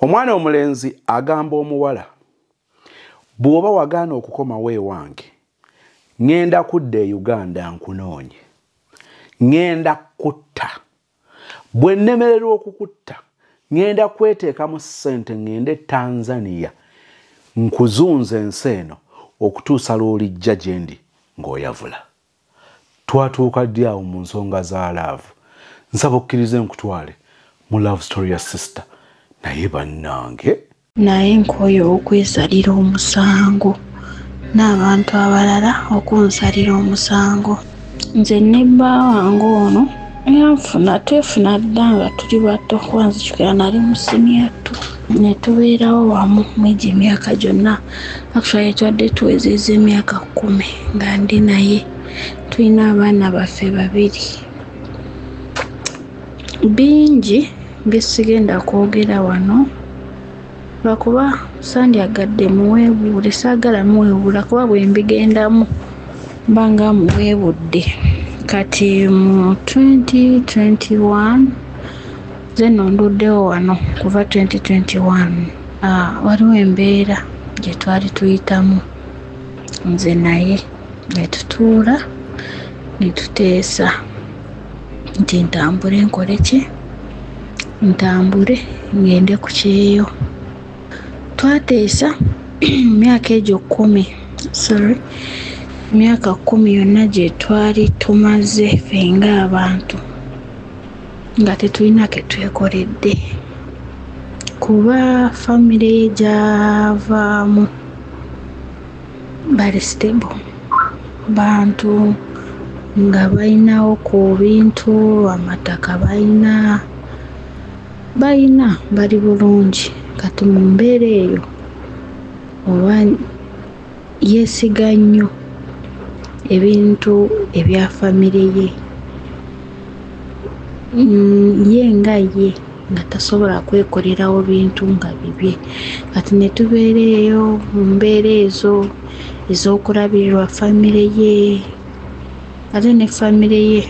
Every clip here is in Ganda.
Omwana omulenzi agamba omuwala, bw'oba wagaana okukomawo ewange, ngenda kudda e Uganda nkunoonye. Ngenda kutta. Bwe nnemererwa okukutta, ngenda kweteekamu ssente ngende Tanzania. Nkuzunze ensi eno okutuusa lw'olijja gye ndi ng'oyavula. Twatuuka ddi awo mu nsonga za laavu. Nsaba okkirize nkutwale mu love story ya sister. Naye bannange. Naye nkooyo okwesalira omusango n'abantu abalala okunsalira omusango. Nze ne bba wange ono twefuna dda nga tuli bato, kuba nzijukira nali mu senior 2. Ne tubeerawo wamu mw'egyo emyaka gyonna. Actually twadde tuwezezza emyaka 10 nga ndi naye. Tulina abaana baffe 2. Bingi byesigenda kwogera wano lwakuba sandyagadde muweebuule, saagala muweebuula kuba bwe mbigendamu mba nga muweebudde. Kati mu 2021 ze nduddewo wano kuva 2021 waliwo embeera gye twali tuyitamu nze naye ne tutuula ne tuteesa nti ntambule nkole ki, ntambule ngende ku kyeyo. Twateesa myaka egyo 10 myaka 10 yonna gye twali tumaze ffe ng'abantu nga tetulina ke twekoledde, kuba famire ye gy'avaamu bali stable, bantu nga balinawo ku bintu, amataka balina bali bulungi. Kati mu mbeera eyo oba yeesiga nnyo ebintu ebya famire ye, ye nga ye nga tasobola kwekolerawo bintu nga bibye. Kati ne tubeera eyo mu mbeera ezo ez'okulabirirwa famire ye, ate ne famire ye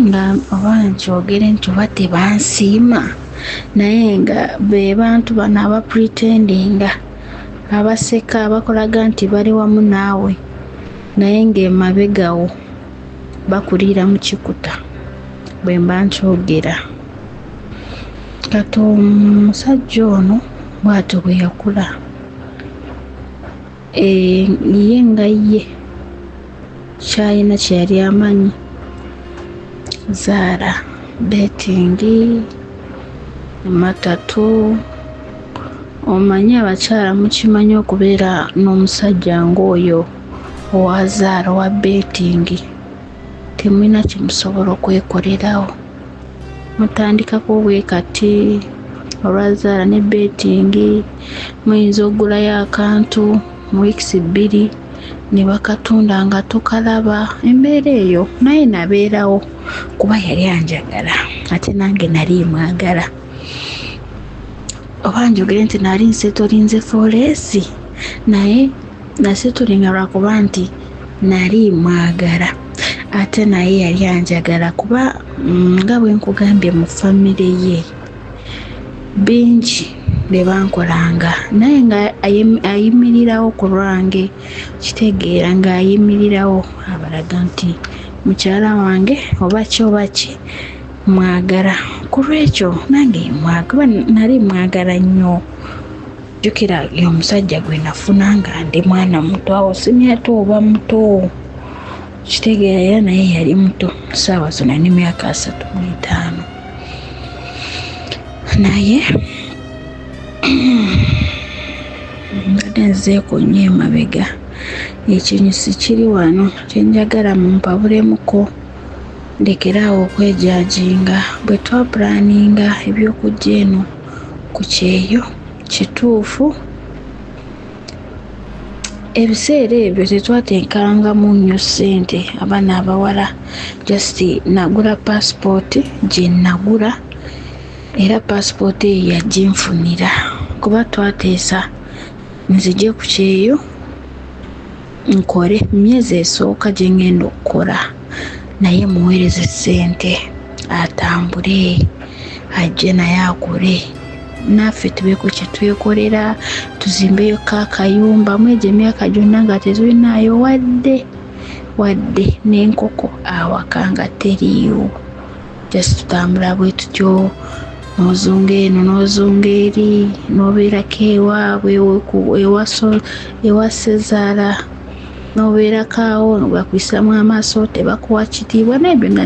nga oba nkyogere nti oba tebansiima, naye nga be bantu bano abapretendinga, abaseka, abakolaga nti bali wamu naawe naye ng'emabegawo bakuliira mu kikuta bwe mba nkyogera. Kati omusajja ono bw'atyo bwe yakula, ye nga ye kyalina kye yali amanyi, zaara, betingi, matatu. Omanyi abakyala mukimanyi okubeera n'omusajja ng'oyo owazaara owa betingi, temulina kimusobola okwekolerawo. Mutandikako bwe kati olwazaara ne betingi, muyinza okugulayo akantu mu wiikisi 2 ne bakatunda nga tokalaba. Embeera eyo naye nabeerawo kuba yali anjagala ate nange nali mwagala. Oba njogere nti nali nsetolinze foresi, naye nasetolinga lwakuba nti nali mwagala ate naye yali anjagala, kuba nga bwe nkugambye mu famire ye bingi bye bankolanga, naye nga ayimirirawo ku lwange. Kitegeera ng'ayimirirawo abalaga nti mukyala wange oba ki mwagala. Ku lwekyo nange kuba nali mwagala nnyo. Jjukira omusajja gwe nafuna nga ndi mwana muto, awo simyato oba muto. Kitegeera era naye yali muto, ssaawa zonna n'emyaka 35. Naye mbadde nzeeko nnyo emabega. Ekinyusi kiri wano kyenjagala mumpabulemuko, ndekeraawo okwejajinga. Bwe twapulaninga eby'okujja eno ku kyeyo kituufu, ebiseera ebyo tetwatenkangamu nnyo ssente abaana abawala. Just nagula passport gye nagula, era passport eyo yaginfunira kuba twateesa nzije ku kyeyo nkole myezi esooka gye ngenda okukola, naye muweereze ssente atambule ajje naye akole naffe tubeeko kye twekolera tuzimbeyo kakayumba mwegyo emyaka gyonna nga tezirinayo wadde n'enkoko awaka nga teriiwo just tutambula bwe tutyo n'ozunga eno n'ozunga eri n'obeerako ewaabwe ewa Sezaala n'obeerako awo nobakwisamu amaaso tebakuwa kitiibwa naye byonna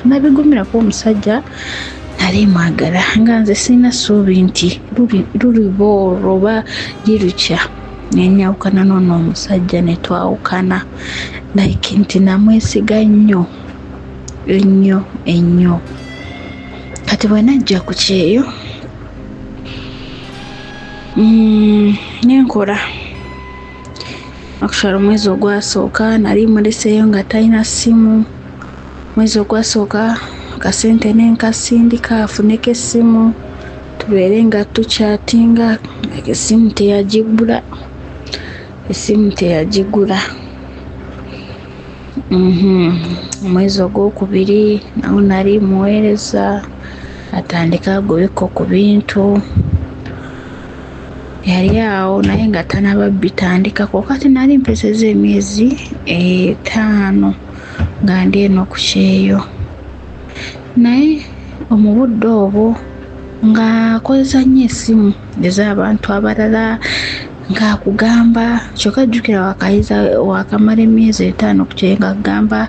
nabigumira ku omusajja nali mwagala nga nze sirina ssuubi nti luliba olwo oba lirukya nenyawukana noono omusajja ne twawukana like nti namwesiga ennyo kati bwe najja ku kyeyo nenkola akushara omwezi ogwasooka nali muleseeyo nga talina ssimu mwezi ogwasooka akasente nenkasindika afuneko essimu tubeere nga tukyatinga essimu teyagigula omwezi ogwokubiri nawo nali muweereza atandika agobeko ku bintu yali awo naye nga tanaba bitandikako kati nali mpeseza emyezi 5 nga ndi eno ku kyeyo naye omubudde obwo nga akozesa nnyo essimu ez'abantu abalala ng'akugamba kyokka jjukira wakamala emyezi 5 ku kyeyo ng'akugamba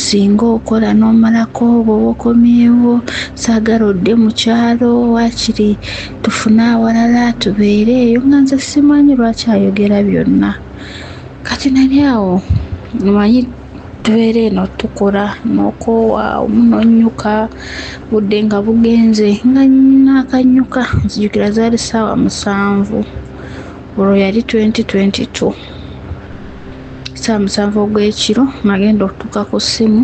singa okola n'omalako bw'oba okomyewo saagala odde mu kyalo waakiri tufune awalala tubeere eyo nga nze simanyi lwaki ayogera byonna kati nali awo manyi tubeere eno tukola n'okoowa omunonyuka budde nga bugenze nga nakanyuka nzijukira zaali ssaawa 7 olwo yali 2022 ssaawa 7 ogw'ekiro nagenda okutuuka ku ssimu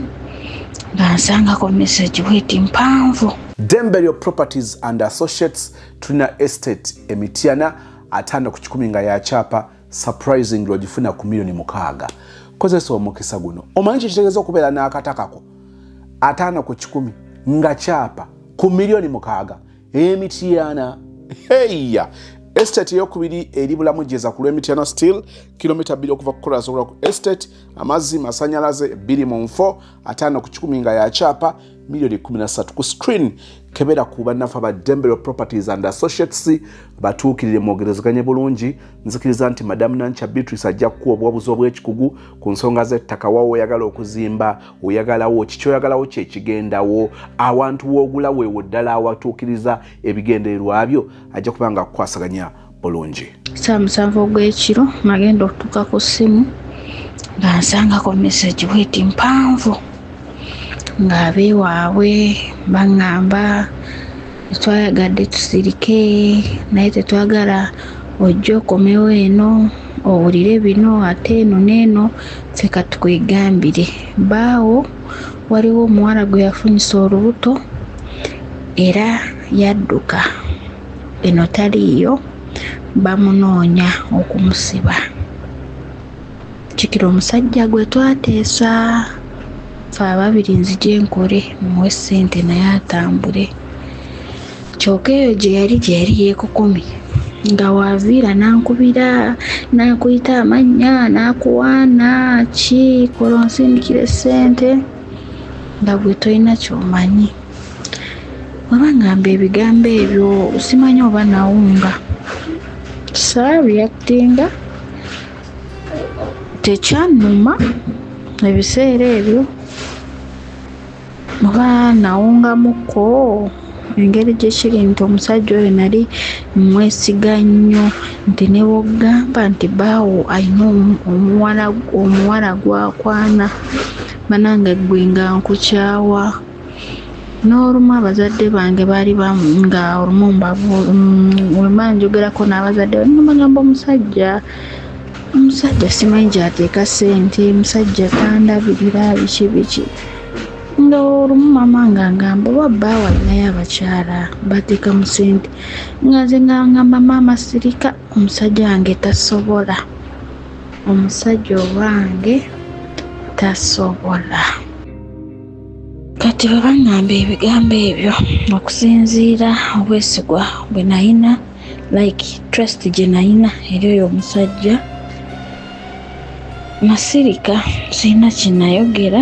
nga nsangako message bweti mpanvu. Dembelio Properties and Associates tulina estate Emityana 5:10 nga yakyapa surprising lwagifuna ku $6,000,000. Kozesa omukisa guno omanyi kitegeeza okubeera n'akatakako 5:10 nga kyapa ku $6,000,000 Emityana. Heya estate yokubiri eri Bulamujeza ku Emityana Steel kilomita 2 okuva ku Kolas ku estate amazzi masanyalaze 2 5:10 nga yakyapa $13,000,000 ku screen kebera ku bannafa ba Dembelio Properties and Associates batuukirire mwogerezeganye bulungi. Nzikiriza nti Madam Nancha Beatrice ajja kuwa obwabuzi obw'ekikugu ku nsonga z'ettaka wawo oyagala okuzimba oyagalawo kikyoyagalawo kyekigendawo awantu woogula weewo ddala awatuukiriza ebigendererwa byo ajja kubanga kukwasaganya bulungi. Ssaawa 7 ogw'ekiro nagenda okutuuka ku ssimu nga nsangako message bweti mpanvu ng'abeewaabwe baŋŋamba twayagadde tusirike naye tetwagala ojja okomewo eno owulire bino ate eno n'eno seka tukwegambire baawo waliwo omuwala gwe yafunyisa olubuto era yadduka eno taliiyo bamunoonya okumusiba kikira omusajja gwe twateesa ababiri nzije nkole muwe ssente naye atambule kyokka eyo gye yali yeekukumi nga waaviira nankubira nakuyita amannya nakuwaana ki kola onsindikire ssente nga gwe tolina kyomanyi waba ngamba ebigambo ebyo simanyi oba nawunga reactinga tekyannuma ebiseera ebyo oba nawungamuko engeri gyekiri nti omusajja oyo nali mwesiga nnyo nti ne wogamba nti baawo alina omuwala gwakwana banange gwe nga nkukyawa n'olumu abazadde bange baali nga olumu oluma njogerako n'abazadde bagamba omusajja simanyi gy'ateeka ssente musajja tandabirira biki nga olumu mama nga ngamba oba bbaawo alinayo abakyala bateeka mu ssente nga nze nga ngamba maama sirika omusajja wange tasobola omusajja owange tasobola kati kati bwe baŋŋamba ebigambo ebyo okusinziira obwesigwa bwe nayina like trust gye nayina eri oyo omusajja nasirika sirina kinayogera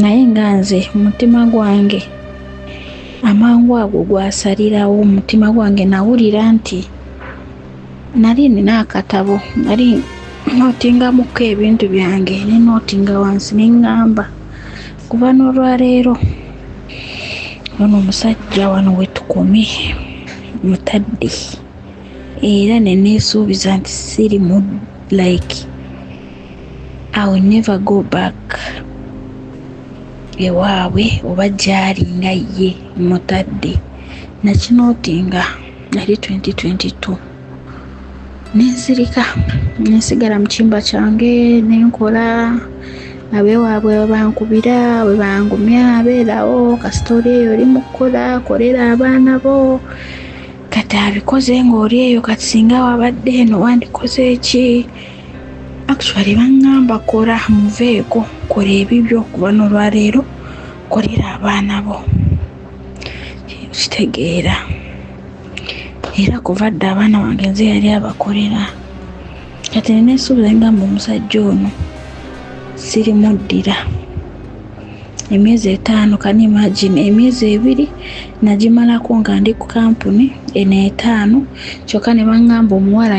naye nga nze mutima gwange amangu ago gwasalirawo omutima gwange nawulira nti nali nina akatabo nali nootingamuko ebintu byange nenootinga wansi neŋŋamba kuba n'olwaleero ono omusajja wano wetukomye mutadde era neneesuubiza nti siri mu like I will never go back ewaabwe oba gyali nga ye mutadde nakinootinga nali 2022 nensirika nensigala mu kimba kyange nenkola abeewaabwe bankubira bwe bangumya abeerawo kasitooli eyo oli mu kukola kolera abaana bo kati abikoze ng'oli eyo kati singa wabadde eno wandikoze ki actually baŋŋamba kola muveeko kola ebibyo kuba n'olwaleero kolera abaana bo kitegeera era kuva dda abaana bange nze yali abakolera kati neneesuubiza ngamba omusajja ono sirimuddira emyezi 5 kan imagine emyezi 2 nagimalako nga ndi ku kampuni eno 5 kyokka ne baŋŋamba omuwala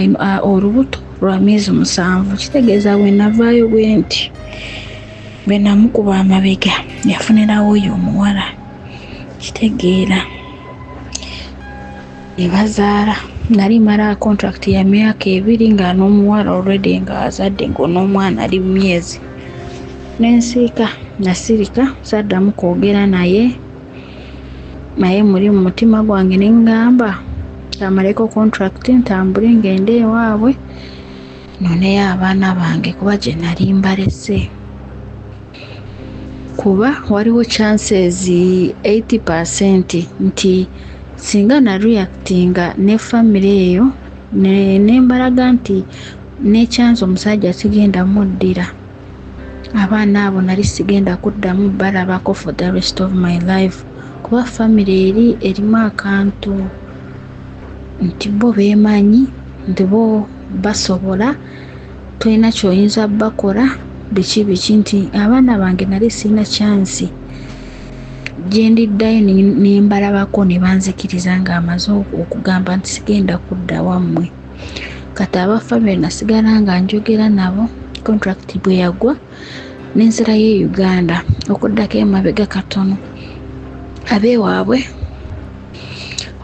olubuto lwa myezi 7 kitegeeza bwe navaayo bwe nti bwe namukuba amabega yafunirawo oyo omuwala kitegeera nebazaala nali mala contract ya myaka 2 nga n'omuwala already nga azadde ng'onomwana ali mu myezi nensiika nasirika saddamu kwogera naye muri mu mutima gwange neŋŋamba tamaleko contract ntambule ngende ewaabwe noneyo abaana bange kuba gye nali mbalese kuba waliwo chances 80% nti singa na reactinga ne family eyo nembalaga nti ne chance omusajja sigenda muddira abaana abo nali sigenda kuddamu balabako for the rest of my life kuba family erimu akantu nti bo beemanyi nti bo basobola tulina kyoyinza bakola biki nti abaana bange nali sina chance gyendiddayo nembalabako ne banzikiriza nga amaze okugamba nti sigenda kudda wammwe kati abafamily nasigala nga njogera nabo contract bwe yagwa n'enzira ye Uganda okuddako emabega katono abeewaabwe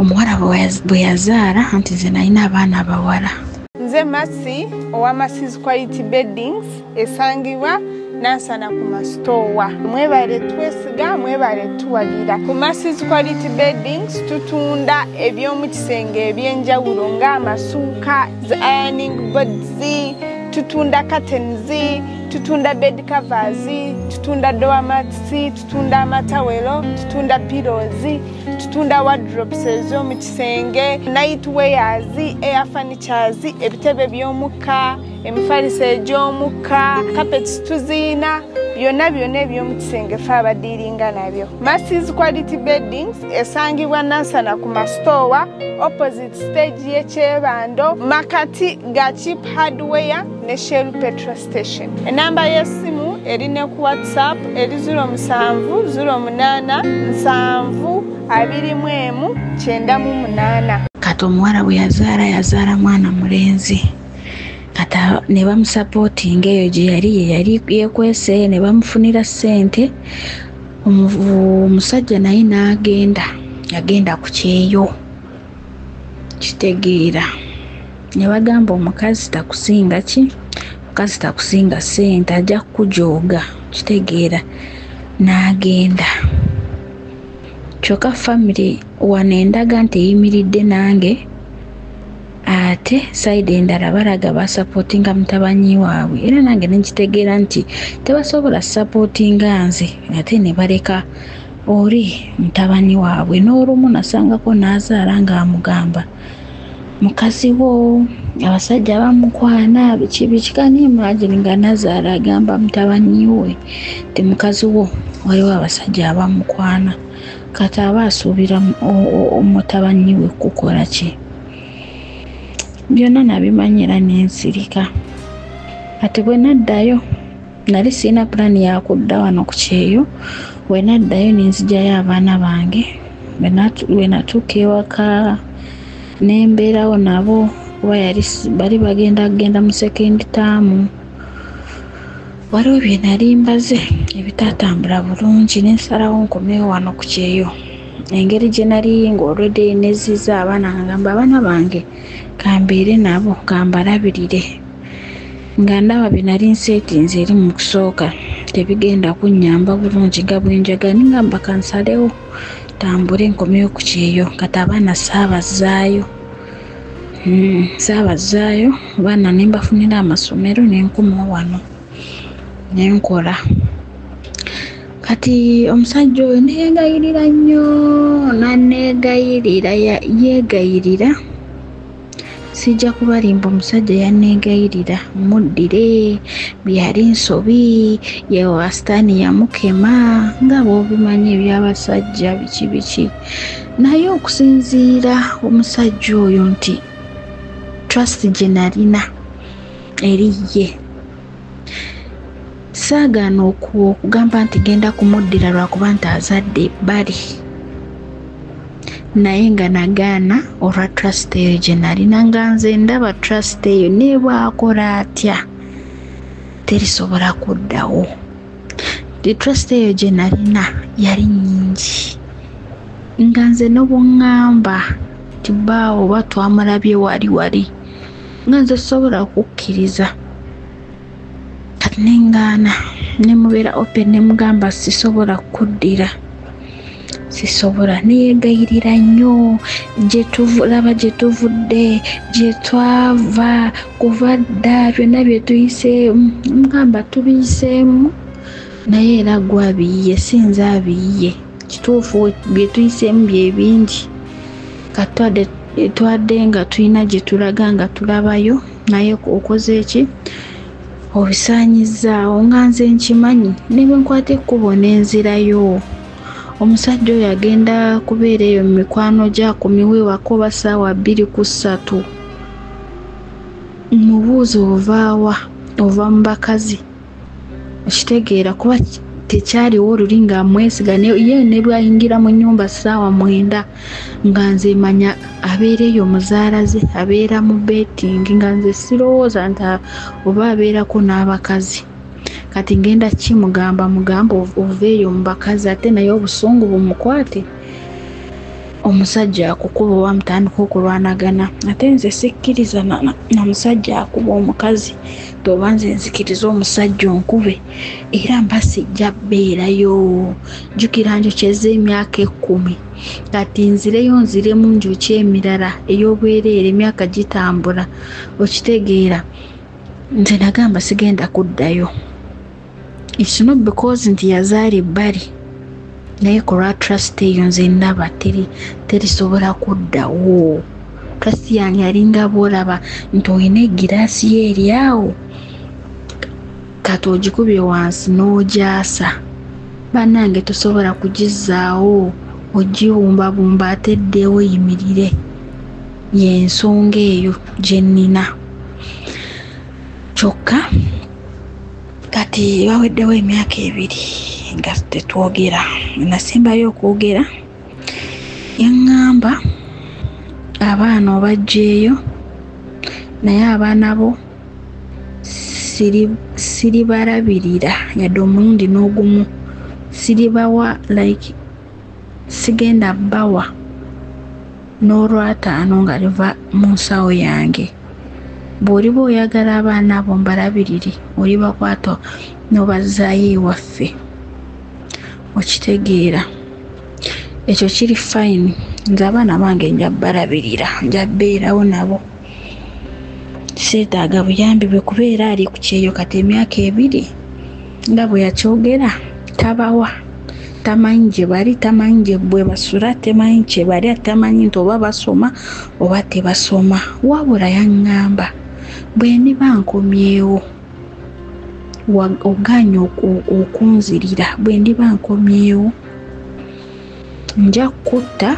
omuwala bwe yazaala nti nze nalina abaana abawala. Nze Masi owa Masi's Quality Beddings esangibwa Nansana ku masitowa. Mwebale twesiga mwebale tuwalira. Ku Masi's Quality Beddings tutunda ebyomu kisenge ebyenjawulo ng'amasuuka, ironing boards, tutunda curtains, tutunda bed covers, tutunda door mats, tutunda amatawelo, tutunda pillows, tutunda wardrobes ez'omu kisenge, night wears, air furnitures, ebitebe by'omukka, emifaliso egy'omukka, carpets tuzina, byonna eby'omu kisenge fe abadiiringa nabyo. Masi's Quality Beddings esangibwa Nansana ku masitowa opposite stage y'Ekyebando makati ga Cheap Hardware ne Shell Petrol Station. Enamba y'essimu erine ku WhatsApp eri 0707219988. Kati omuwala bwe yazaala mwana mulenzi kata ne bamusupportinga eyo gye yali yekwese ne bamufunira ssente omusajja naye yagenda ku kyeyo kitegeera ne bagamba omukazi takusinga mukazi takusinga ssente ajja kukujooga kitegeera n'agenda kyokka family wano endaga nti eyimiridde nange ate side endala balaga basupportinga mutabanyi waabwe era nange nekitegeera nti tebasobola supportinga nze ate ne baleka oli mutabanyi waabwe n'olumu nasangako n'azaala nga amugamba mukazi wo abasajja bamukwana bikani imagine nga Nazaala agamba mutabani we ti mukazi wo waliwo abasajja abamukwana kati aba asuubira mutabani we kukola ki byonna nabimanyira n'ensirika ate bwe naddayo nali sina plan ya kudda wano ku Kyeyo bwe naddayo ninzijayo abaana bange bwe natuuka ewaka nembeerawo nabo bali bagenda mu second term waliwo bye nali mbaze ebitatambula bulungi nensalawo nkomewo wano ku Kyeyo engeri gye nali ng'olwedde neziza abaana ngamba abaana bange kambeere nabo kambalabirire nga ndaba bye nali nseetinze eri mu kusooka tebigenda kunnyamba bulungi nga bwe njagala ningamba kansalewo tambule nkomeyo ku Kyeyo kati abaana saabazaayo baana nembafunira amasomero nenkuma wano nenkola kati omusajja oyo neegayirira nnyo yeegayirira sijja kubalimba omusajja yaneegayirira muddire byali nsobi yewa sitaani yamukema nga bw'obimanyi eby'abasajja biki naye okusinziira omusajja oyo nti trust gye nalina eri ye saagaana okugamba nti genda kumuddira lwakuba nti azadde ebbali naye nga nagaana olwa trust eyo gye nalina nga nze ndaba trust eyo ne bw'akola atya terisobola kuddawo trust eyo gye nalina yali nnyingi nga nze n'obw'ŋŋamba ti bbaawo oba twamulabye wali nga nze sobola kukkiriza kati nengaana nemubeera open nemugamba sisobola kuddira sisobola neegayirira nnyo laba gye tuvudde gye twava kuva dda byonna bye tuyiseemu mugamba tubiyiseemu naye era gwe abiyiye sinza abiyiye kituufu bye tuyiseemu bye bingi kati twadde nga tulina gye tulaga nga tulabayo naye okoze eki obisaanyizaawo nga nze nkimanyi ne bwe nkwata ekkubo n'enzirayo omusajja oyo agenda kubeera eyo mu mikwano gyakumiwe wako oba ssaawa 2-3 mubuuzi ovaawa ova mu bakazi okitegeera kuba tekyaliwo oluli nga amwesiga ye ne lwayingira mu nnyumba ssaawa 9 nga nze manya abeera eyo muzaala ze abeera mu betting nga nze sirowooza nti oba abeerako n'abakazi kati ngenda kimugamba oveeyo mu bakazi ate naye obusungu bumukwate omusajja akukuba wamutandika okulwanagana ate nze sikkiriza na musajja akuba omukazi toba nze nzikiriza omusajja onkube era mba sijja bbeerayo jjukira njokyeza emyaka 10 kati nziremu njokye emirala ey'obwereere emyaka gitambula okitegeera nze nagamba sigenda kuddayo it's not because nti yazaala ebbali naye kulwa trust eyo nze ndaba terisobola kuddawo trust yange alinga bwolaba nti olina egiraasi ye eri awo kati ogikubye wansi n'ogyasa bannange tosobola kugizaawo ogibumbabumba ate ddewo yimirire y'ensonga eyo gye nnina kyokka kati baweddewo emyaka 2 nga tetwogera nasembayo okwogera yaŋŋamba abaana obajjeeyo naye abaana bo siribalabirira yadde omulundi n'ogumu siribawa like sigenda bawa n'olwataano nga liva mu nsawo yange bw'oliba oyagala abaana abo mbalabirire olibakwata n'obazaayo ewaffe okitegeera ekyo kiri fine nze abaana bange nja balabirira nja beerawo nabo seetaaga buyambi bwe kubeera ali ku Kyeyo kati emyaka 2 nga bwe yakyogera tabawa tamanyi gye bali, tamanyi gye bwe basula, tamanyi kye bali, tamanyi nti oba basoma oba tebasoma. Wabula yaŋŋamba bwe ndiba nkomyewo oganya okunzirira, bwe ndiba nkomyewo nja kutta,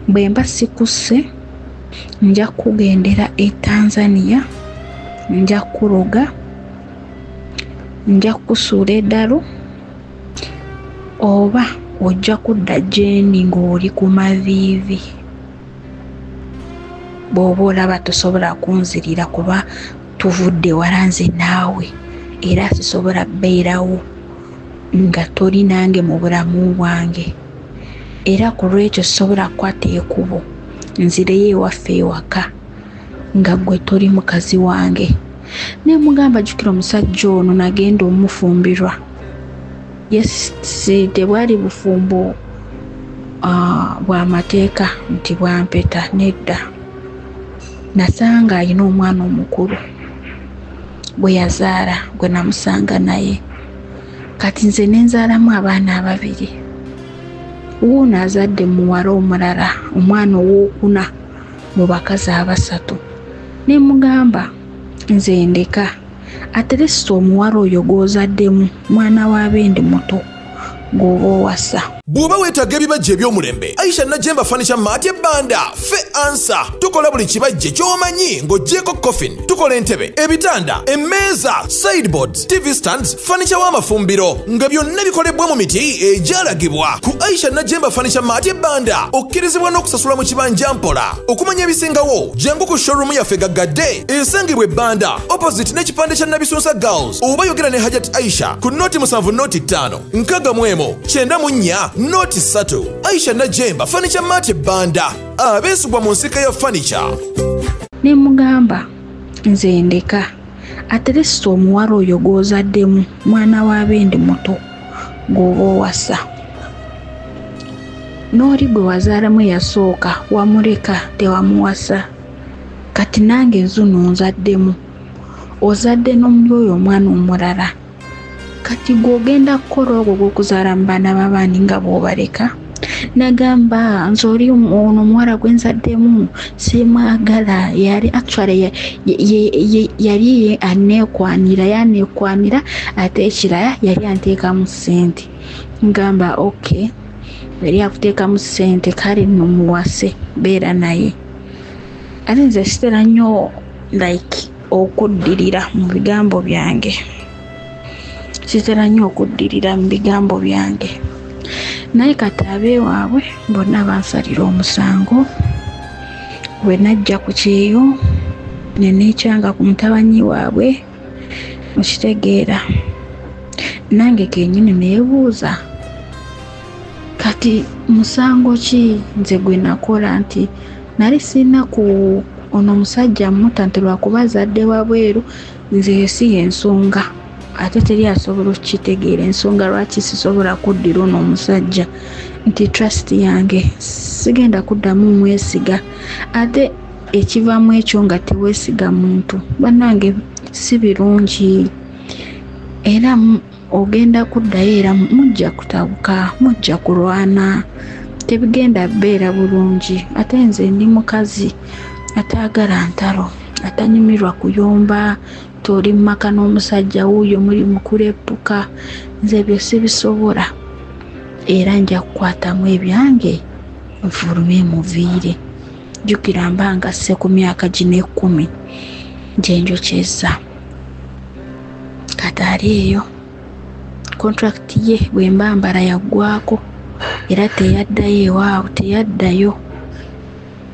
bwe mba sikuse nja kugendera e Tanzania, nja kuroga, nja kusuula eddalu, oba ojja kudda Jeni ng'oli ku maviivi bw'oba olaba tosobola kunzirira kuba tuvudde wala nze naawe era sisobola beerawo nga toli nange mu bulamu bwange, era ku lwekyo sisobola kukwata ekkubo nzireyo ewaffe ewaka nga gwe toli mukazi wange. Ne mugamba jjukira omusajja ono nagenda omufumbirwa. Yes, tebwali bufumbo bw'amateeka nti bwampeta, nedda. Nasanga alina omwana omukulu bwe yazaala gwe namusanga naye. Kati nze nenzaalamu abaana ababiri. Wuuno azadde muwala omulala, omwana owookuna mu bakazi abasatu. Ne mugamba nze ndeka at least omuwala oyo gw'ozaddemu mwana wa bendi muto gw'oba owasa. Bw'oba weetaaga ebibajje eby'omulembe, Aisha Najemba Furniture Mart Banda ffe ansa. Tukola buli kibajje ky'omanyi ng'oggyeko coffin. Tukola entebe, ebitanda, emmeeza, sideboards, TV stands, furniture w'amafumbiro nga byonna bikolebwa mu miti egyalagibwa. Ku Aisha Najemba Furniture Mart Banda okkirizibwa n'okusasula mu kibanja mpola. Okumanya ebisingawo jangu ku showroom yaffe Gaggadde esangibwa Banda opposite n'ekipande kya Nabisunsa Girls, oba yogera ne Hajat Aisha ku noti 7 noti 5 nkaga mwemo 94 noti 3. Aisha Najemba Furniture Mart Banda abeesibwa mu nsika ya furniture. Ne mugamba nze ndeka at least omuwala oyo gw'ozaddemu mwana wa bendi muto gw'oba owasa. N'oli gwe wazaalamu eyasooka wamuleka tewamuwasa. Kati nange nzuno nzaddemu, ozadde n'omuli omwana omulala. Kati gw'ogenda kukola ogwo gw'okuzaala mu baana b'abaani nga bw'obaleka. Nagamba nze oli ono omuwala gwe nzaddemu simwagala, yali actually yali aneekwanira, yaneekwanira ate ekirala yali anteekamu ssente. Ngamba okay, yali akuteekamu ssente kale nno muwase beera naye. Ate nze sitera nnyo like okuddirira mu bigambo byange. Sitera nnyo okuddirira mu bigambo byange. Naye kati abeewaabwe bonna bansalira omusango. Bwe najja ku kyeyo ne neekyanga ku mutabanyi waabwe mukitegeera. Nange kennyini neebuuza kati musango ki nze gwe nakola nti nali sirina ku ono omusajja mutta nti lwakuba azadde wabweru nze si y'ensonga. Ate teri asobola okukitegeera ensonga lwaki sisobola kuddira ono omusajja nti trust yange sigenda kuddamu mwesiga. Ate ekivaamu ekyo nga teweesiga muntu bannange si birungi, era ogenda kuddayo era mujja kutabuka, mujja kulwana, tebigenda beera bulungi. Ate nze ndi mukazi ataagala ntalo, atanyumirwa kuyomba, toli mumaka n'omusajja wuuyo muli mukuleppuka. Nze ebyo sibisobola, era nja kukwatamu ebyange nfulume muviire. Jjukira mba ngasse ku myaka gino 10 gye njokyeza. Kati ali eyo contract ye bwe mba mbala yaggwako era teyaddayo ewaawo, teyaddayo.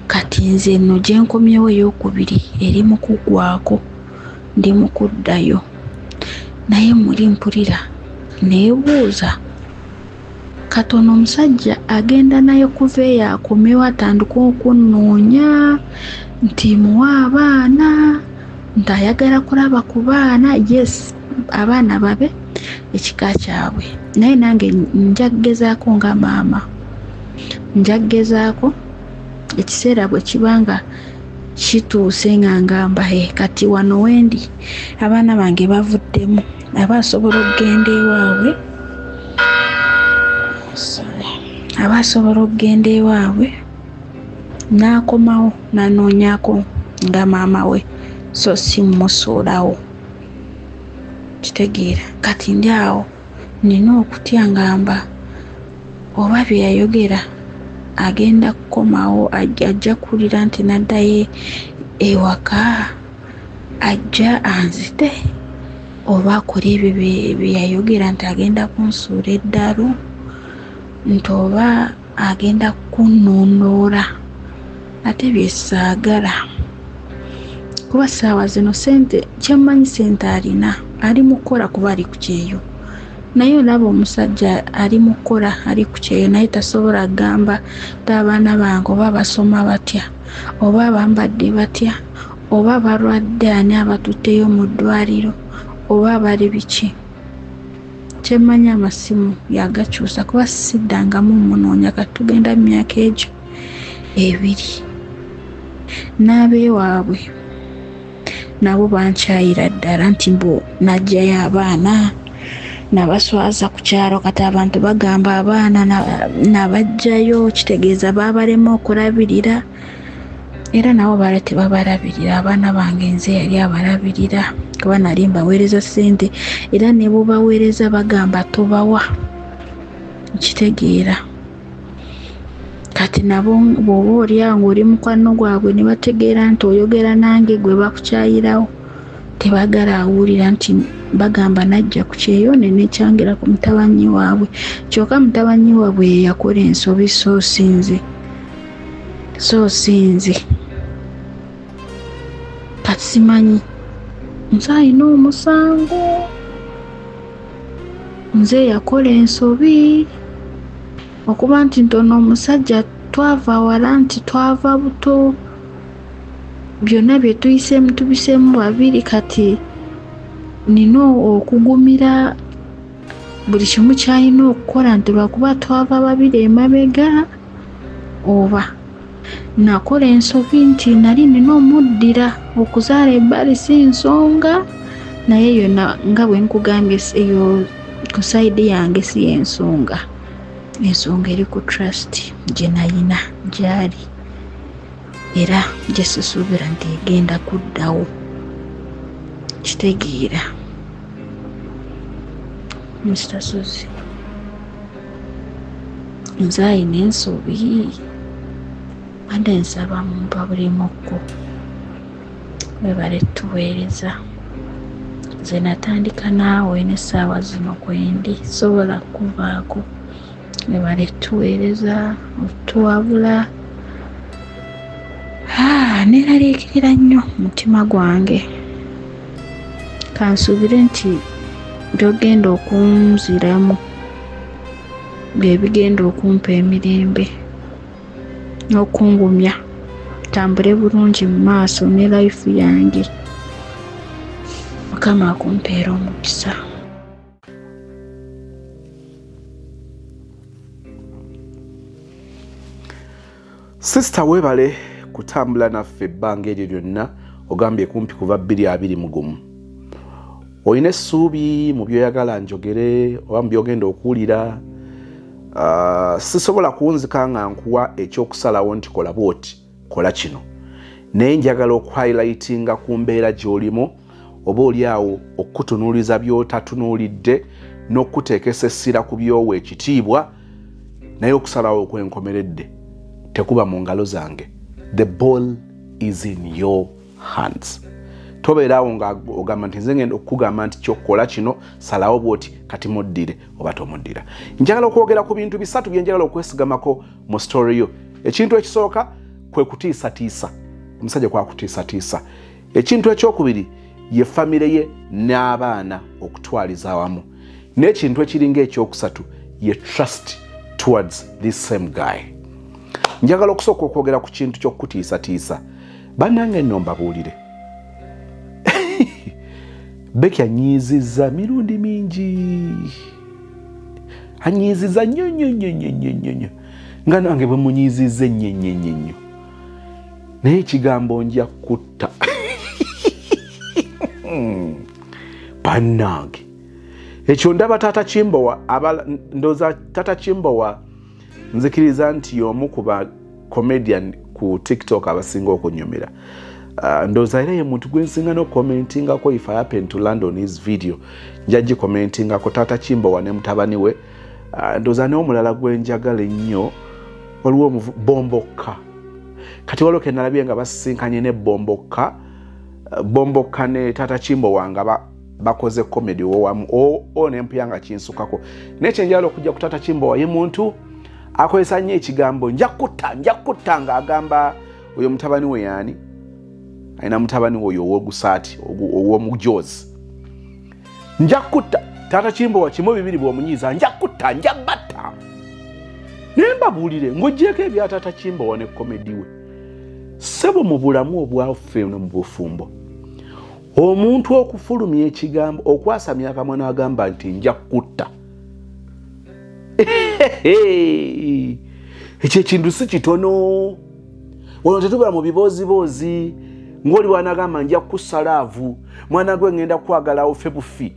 Kati nze nno gye nkomyewo ey'okubiri eri mu kuggwako, ndi mu kuddayo. Naye muli mpulira neebuuza katono omusajja agenda naye kuva eyo akomewo atandika okunnoonya nti muwa abaana, nti ayagala kulaba ku baana. Yes, abaana babe ekika kyabwe, naye nange nja kugezaako nga maama, nja kugezaako ekiseera bwe kibanga kituuse nga ngamba kati wano wendi abaana bange bavuddemu, aba asobola okugenda ewaabwe abasobola okugenda ewaabwe n'akomawo n'anoonyako nga maama we so si mmusuulawo kitegeera kati ndi awo nina okutya ngamba oba bye yayogera agenda kukomawo ajja kuwulira nti naddayo ewaka ajja anzite oba akola ebyo bye yayogera nti agenda kunsuula eddalu nti oba agenda kunnondoola ate byesaagala kuba ssaawa zino sente kyemmanyi sente alina ali mu kukola kuba ali ku kyeyo naye olaba omusajja ali mu kukola ali ku kyeyo naye tasobola kugamba abaana bange oba basoma batya oba bambadde batya oba balwadde ani abatutteyo mu ddwaliro oba bali biki kyemmanyi amasimu yagakyusa kuba siddangamu munoonya katugenda mu myaka egyo 2 n'abeewaabwe nabo bankyayira ddala nti mbu najjayo abaana nabaswaza ku kyalo kati abantu bagamba abaana nabajjayo kitegeeza baabalema okulabirira era nabo baali tebabalabirira abaana bange nze yali abalabirira kuba nali mbaweereza ssente era ne bubaweereza bagamba tobawa kitegeera kati nabo bw'oba olyawo ng'oli mukwano gwabwe ne bategeera nti oyogera nange gwe bakukyayirawo tebagala awulira nti bagamba najja ku kyeyo nenekyangira ku mutabanyi waabwe kyokka mutabanyi waabwe yeyakola ensobi so sinze kati simanyi nze alina omusango nze yakola ensobi okuba nti ntono omusajja twava wala nti twava buto byonna bye tuyiseemu tubiseemu babiri kati nina okugumira buli kimu kyalina okukola nti lwakuba twava babiri emabega oba nakola ensobi nti nali nina omuddira okuzaala ebbali si nsonga naye yonna nga bwe nkugambye eyo ku sayidi yange si ensonga eri ku trust gye nayina gyali era gye sisuubira nti egenda kuddawo kitegeera Mr. Suzy nze alina ensobi ande nsaba muntu abulimukko webale tuweereza nze natandika naawe n'essaawa zino kwendi sobola kuvaako webale tuweereza otuwabula neeraliikirira nnyo mutima gwange kansuubire nti byogenda okunziramu bye bigenda okumpa emirembe n'okungumya tambule bulungi mu maaso ne life yange mukama akumpeera omukisa Sister webale kutambula naffe ebbanga eryo lyonna ogambye kumpi kuva 2021 olina essuubi mu byoyagala njogere oba mu byogenda okuwulira sisobola kunzika nga nkuwa ekyokusalawo nti kola bwoti kola kino naye njagala okuhighlightinga ku mbeera gy'olimu oba oliawo okutunuuliza by'otatunuulidde n'okuteekesa essira ku by'owa ekitiibwa naye okusalawo okwenkomeredde tekuba mu ngalo zange. The ball is in your hands. Tobeerawo nga ogamba nti nze ngenda okugamba nti kyokkola kino salawo bwoti kati muddire oba tomuddira. Njagala okwogera ku bintu bisatu bye njagala okwesigamako mu story yo. Ekintu ekisooka kwe kutiisatiisa. Omusajja kwa kutiisatiisa. Ekintu ekyokubiri ye famire ye n'abaana okutwaliza awamu. N'ekintu ekiringa ekyokusatu ye trust towards this same guy. Njagala okusooka okwogera ku kintu ky'okutiisatiisa. Bannange nno mbabuulire. Beki anyiizizza mirundi mingi. Anyiizizza nnyo. Nga nange bwe munyiizizza nnyo. Naye ekigambo nja kutta. Bannange. ekyo ndaba Tata Kimbowa ndoza Tata Kimbowa nzikiriza nti omu ku ba comedian ku TikTok abasinga okunyumira. Ndoza era ye muntu gwensinga no commentinga ko if I happen to land on his video njaji commentinga ko Tata Kimbowa ne mutabani we. Ndoza ne omulala gwenjagala ennyo waliwo Bomboka. Kati waliwo kenalabye nga basisinkanye ne Bomboka ne Tata Kimbowa nga bakoze comedy owamu nempuyanga kinsukako nekyenjala okujja ku Tata Kimbowa ye muntu akozesa nnyo ekigambo njakutta ng'agamba oyo mutabani we yani ayina mutabani we oyo ow'ogusaati ow'omujozi njakutta Tata Kimbowa kimu bibiri bw'omunyiiza njakutta njabatta nembabuulire ng'oggyeko ebya Tata Kimbowa ne komedi we sebo mu bulamu obwaffe no mu bufumbo omuntu okufulumya ekigambo okwasamya akamwa n'agamba nti njakutta ekyo ekintu si kitono wano tetubala mu biboozi ng'oli bwanagamba nja kusalaavu mwana gwe ngenda kwagala ofe bufi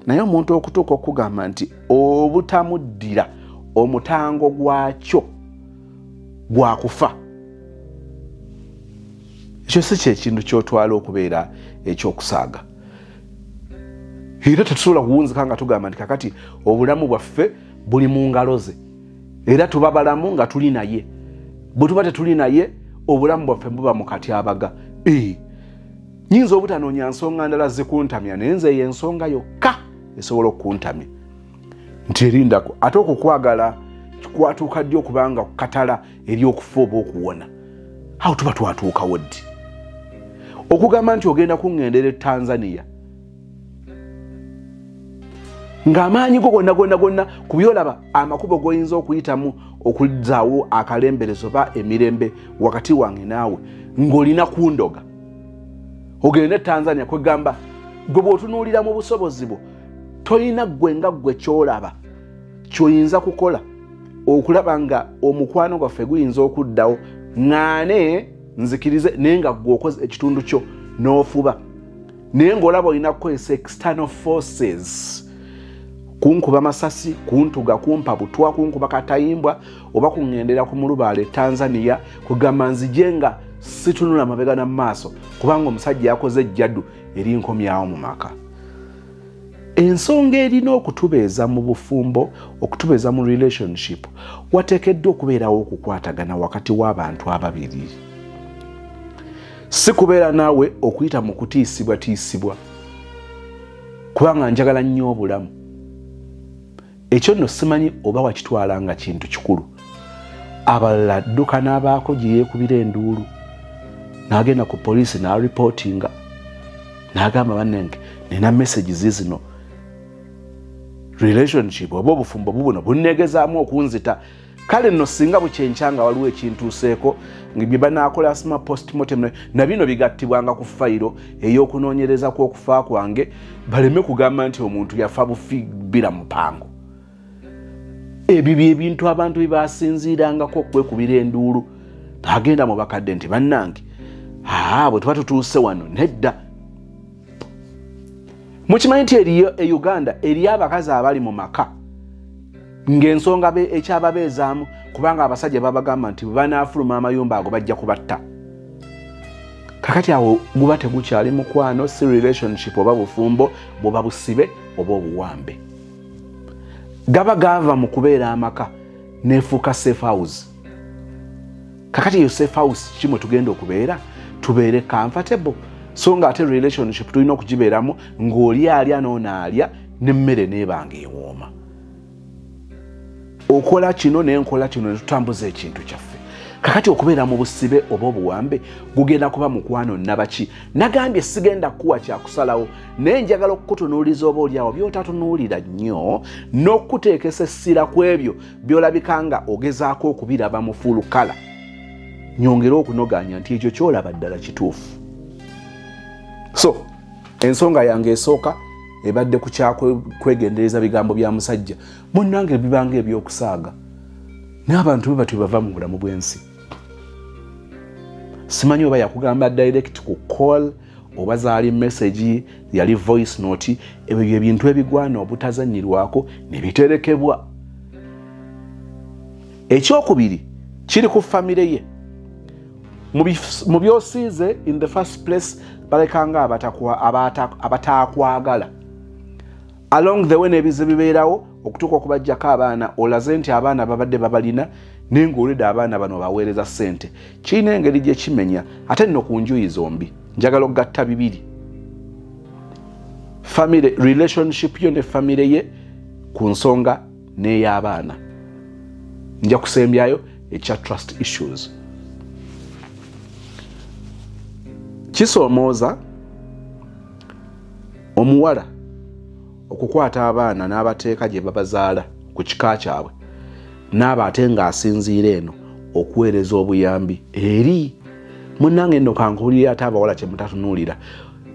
naye omuntu okutuuka okugamba nti obutamuddira omutango gwakyo gwakufa ekyo si kyekintu kyotwala okubeera ekyokusaaga era tetusobola kuwunzika nga tugamba nti kakati obulamu bwaffe buli mu ngalo ze era tuba balamu nga tuli naye bwe tuba tetuli naye obulamu bwaffe buba mu katyabaga nyinza obutanoonya nsonga ndala zikuntamya naye nze y'ensonga yokka esobola okukuntamya nti erindako ate okukwagala kwatuuka ddi okubanga kukatala eri okufa oba okuwona awo tuba twatuukawo ddi okugamba nti ogenda kuŋŋendera Tanzania ng'amaanyi go gonna ku byolaba amakubo goyinza okuyitamu okuzzaawo akalemberezo ba emirembe wakati wange naawe ng'olina kundoga ogende Tanzania kwegamba gwe bw'otunuulira mu busobozi bwo toyina gwe nga gwe kyolaba kyoyinza kukola okulaba nga omukwano gwaffe guyinza okuddawo ŋŋaane nzikirize naye nga gwe okoze ekitundu kyo n'ofuba naye ng'olaba olina kukozesa external forces kunkuba masasi kuntuga kumpa butwa kunkuba katayimbwa oba kuŋŋendera ku mulubaale Tanzania kugamba nzije nga situnula mabega na maaso kubanga omusajja yakoze ejjaddu eri nkomyawo mu maka. Ensonga erina okutubeeza mu bufumbo okutubeeza mu relationship wateekeddwa okubeerawo okukwatagana wakati w'abantu ababiri si kubeera naawe okuyita mu kutiisibwa kubanga njagala nnyo obulamu ekyo nno simanyi oba wakitwala nga kintu kikulu abalala dduka n'abaako gye yeekubira enduulu n'agenda ku poliisi n'aripootinga n'agamba bannenge nina messages zino relationship oba obufumbo bubuno bunnegezaamu okunzita kale nno singa bukyenkyanga waliwo ekintuuseeko bye banaakola asima postmortem na bino bigattibwanga ku fayiro ey'okunoonyereza kw'okufa kwange baleme kugamba nti omuntu yafa bufi bila mupango ebyo byebintu abantu bye basinziirangako okwekubira enduulu agenda mu bakadde nti bannange bwe tuba tutuuse wano nedda mukimanyi nti eriyo e Uganda eriyo abakazi abali mu maka ng'ensonga ekyababeezaamu kubanga abasajja babagamba nti bwe banaafuluma amayumba ago bajja kubatta kakati awo guba tegukyali mukwano si relationship oba bufumbo bwoba busibe oba obuwambe gaba gava mu kubeera amaka neefuuka safe house kakati eyo safe house kimwe tugenda okubeera tubeere comfortable so nga ate relationship tulina okugibeeramu ng'oli alya n'onaalya n'emmere neebanga ewooma okola kino n'enkola kino ne tutambuza ekintu kyaffe kakati okubeera mu busibe oba obuwambe gugenda kuba mukwano nabaki nagambye sigenda kuwa kyakusalawo naye njagala okukutunuuliza oba oliawo by'otatunuulira nnyo n'okuteekesa essira ku ebyo by'olabika nga ogezaako okubiraba mu full color nyongera okunoganya nti ekyo kyolaba ddala kituufu so ensonga yange esooka ebadde ku kyakwegendereza bigambo bya musajja munnange bibanga ebyokusaaga n'abantu be batyo bava mu bulamu bw'ensi simanyi oba yakugamba direct ku call oba zaali message yali voice note ebyo ebintu ebigwana obutazanyirwako ne biterekebwa. Ekyokubiri kiri ku famire ye. Mu byosiize in the first place balekanga abatakwagala. Along the way nebizibu bibeerawo okutuuka okubajjako abaana olaze nti abaana babadde babalina n'engolede abaana bano baweereza ssente. Kirina engeri gye kimenya ate nno ku njuyi zombi. Njagala okugatta bibiri. Family relationship yo ne family ye ku nsonga n'ey'abaana. Nja kusembyayo ekya trust issues. Kisoomooza omuwala okukwata abaana n'abateeka gye babazaala ku kika kyabwe n'aba ate ng'asinziira eno okuweereza obuyambi eri munnange nno kankuulira ate abawala kye mutatunuulira.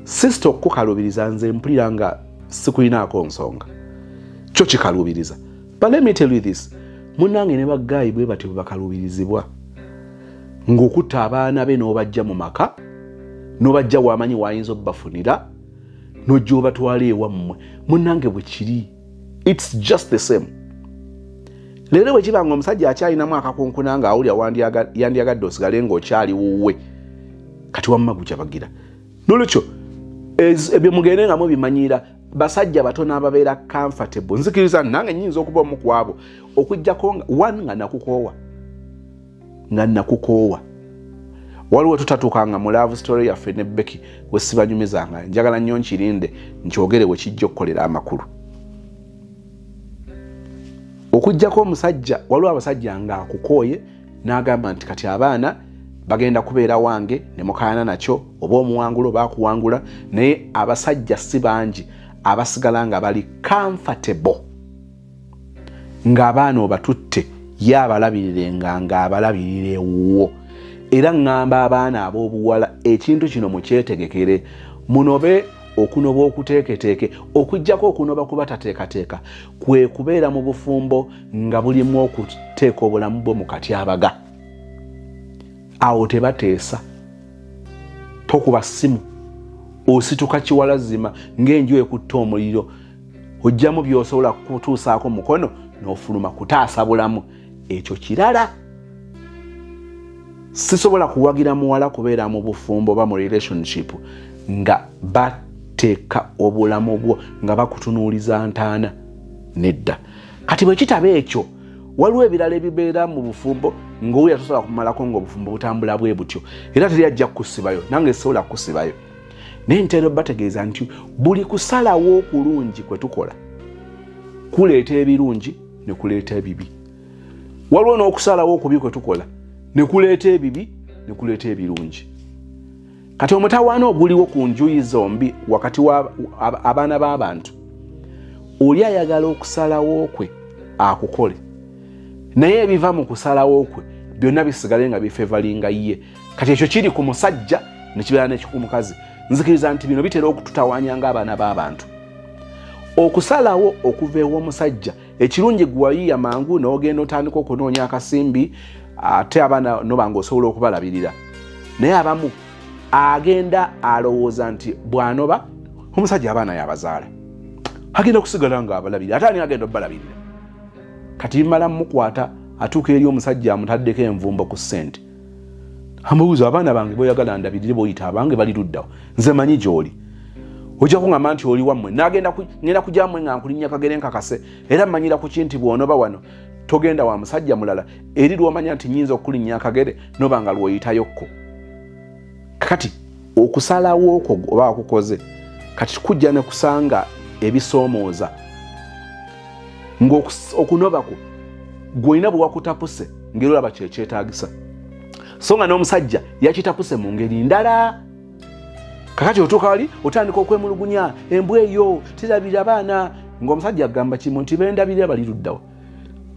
Sisita okukalubiriza nze mpulira nga sikulinaako nsonga. Kyo kikalubiriza. But let me tell you this. Munnange ne baggayi bwe batyo bakalubirizibwa. Ng'okutta abaana be n'obajja mu maka, n'obajja wamanyi wayinza obbafunira, n'ojja obatwala ewammwe. Munnange bwe kiri. It's just the same. Leero bwe kiba ng'omusajja akyalinamu akakunkuna ng'awulira yandiyagadde osigale ng'okyali wuwe. Kati wamma gukyabagira. N'olwekyo ebyo mugende nga mubimanyiira basajja batono ababeera comfortable. Nzikiriza nange nnyinza okuba omu ku abo okujjako nga nakukoowa. Waliwo tutatuukanga mu love story yaffe ne Becky we sibanyumizanga. Njagala nnyo nkirinde nkyogere we kijja okukolera amakulu. Okujjako omusajja waliwo abasajja nga akukooye n'agamba nti kati abaana bagenda kubeera wange ne mukaayana nakyo oba omuwangula oba akuwangula, naye abasajja si bangi abasigala nga bali comfortable ng'abaana obatutte ye abalabirirenga ng'abalabirira ewuwo. Era ngamba abaana ab'obuwala ekintu kino mukyetegekere, munobe okunoba okuteeketeeke, okujjako okunoba kuba tateekateeka kwe kubeera mu bufumbo nga bulimu okuteeka obulamu bwo mu katyabaga. Awo tebateesa, tokuba ssimu, osituka kiwalazima ng'enju ekutta omuliro, ojjamu by'osobola kutuusaako mukono n'ofuluma kutaasa bulamu. Ekyo kirala. Sisobola kuwagira muwala kubeera mu bufumbo ba mu relationship nga bateeka obulamu bwo nga bakutunuuliza ntaana. Nedda. Kati bwe kitaba ekyo waliwo ebirala ebibeera mu bufumbo ng'oyo tosobola kumalako ng'obufumbo butambula bwe butyo era teri ajja kukusibayo, nange sisobola kukusibayo. Naye ntera bategeeza nti buli kusalawo okulungi kwe tukola kuleeta ebirungi ne kuleeta ebibi. Waliwo n'okusalawo okubi kwe tukola ne kuleeta ebibi ne kuleeta ebirungi. Kati omutawaana oguliwo ku njuyi zombi wakati wa abaana b'abantu, oli ayagala okusalawo kwe akukole, naye ebiva mu kusalawo kwe byonna bisigale nga bifevalinga ye. Kati ekyo kiri ku musajja ne kibeera n'ekiku mukazi. Nzikiriza nti bino bitera okututawaanya ng'abaana b'abantu. Okusalawo okuva ew'omusajja ekirungi gwayiya mangu n'ogenda otandika okunoonya akasimbi ate abaana nobanga osobola okubalabirira. Naye abamu agenda alowooza nti bw'anoba omusajja abaana yabazaala agenda kusigala nga abalabirira ate ani agenda obalabirira. Kati bimala mukwata atuuka eri omusajja amutaddeko envumbo ku ssente. Amubuuza abaana bange boyagala ndabirire boyita abange bali luddawo, nze manyi gy'oli. Ojja kuŋŋamba nti oli wammwe ngenda kujammwe nga nkulinnya kagere nkakase era mmanyira ku kinti bw'onoba wano togenda wa musajja mulala eri lw'omanya nti nnyinza okulinnya akagere noba nga lw'oyitayokko. Kati okusalawo okwo oba akukoze kati kujja ne kusanga ebisoomooza ng'okunobako gw'olina bwe wakutapuse ngeri olaba kyekyetaagisa. So nga n'omusajja yakitapuse mu ngeri ndala. Kakati otuuka wali otandika okwemulugunya embwa eyo tirabira baana ng'omusajja agamba kimu nti bendabirira bali luddawo.